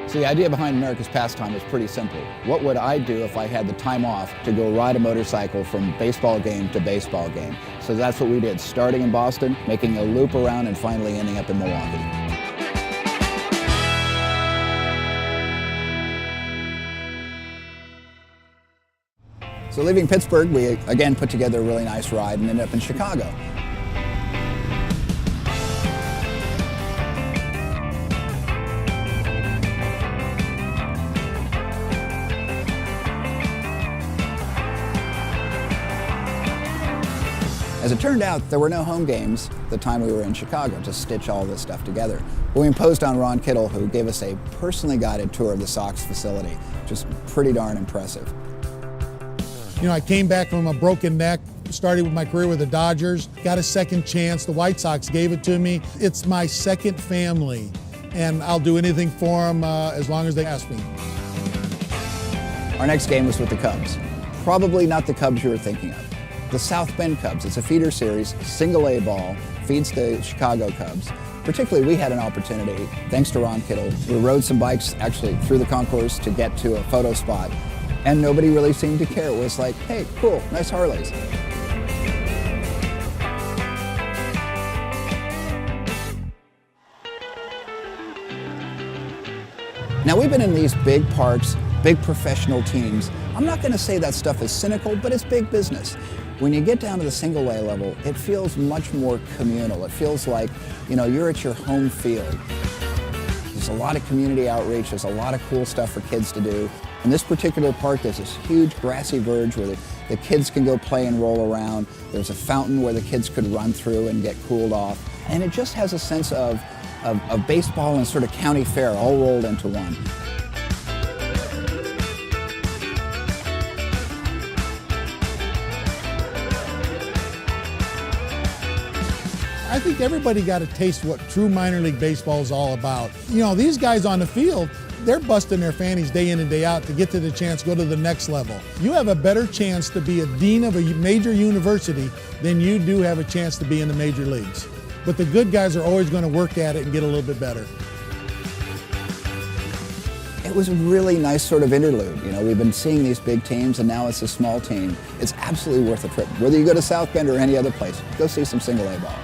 So the idea behind America's Pastime is pretty simple. What would I do if I had the time off to go ride a motorcycle from baseball game to baseball game? So that's what we did, starting in Boston, making a loop around, and finally ending up in Milwaukee. So leaving Pittsburgh, we again put together a really nice ride and ended up in Chicago. As it turned out, there were no home games the time we were in Chicago to stitch all this stuff together. But we imposed on Ron Kittle, who gave us a personally guided tour of the Sox facility, which is pretty darn impressive. You know, I came back from a broken neck, started with my career with the Dodgers, got a second chance. The White Sox gave it to me. It's my second family, and I'll do anything for them as long as they ask me. Our next game was with the Cubs. Probably not the Cubs you were thinking of. The South Bend Cubs. It's a feeder series, single A ball, feeds the Chicago Cubs. Particularly, we had an opportunity, thanks to Ron Kittle. We rode some bikes actually through the concourse to get to a photo spot, and nobody really seemed to care. It was like, hey, cool, nice Harleys. Now, we've been in these big parks, big professional teams. I'm not going to say that stuff is cynical, but it's big business. When you get down to the single A level, it feels much more communal. It feels like, you know, you're at your home field. There's a lot of community outreach. There's a lot of cool stuff for kids to do. In this particular park, there's this huge grassy verge where the kids can go play and roll around. There's a fountain where the kids could run through and get cooled off. And it just has a sense of baseball and sort of county fair all rolled into one. I think everybody got a taste of what true minor league baseball is all about. You know, these guys on the field, they're busting their fannies day in and day out to get to the chance to go to the next level. You have a better chance to be a dean of a major university than you do have a chance to be in the major leagues. But the good guys are always going to work at it and get a little bit better. It was a really nice sort of interlude. You know, we've been seeing these big teams, and now it's a small team. It's absolutely worth a trip. Whether you go to South Bend or any other place, go see some single A ball.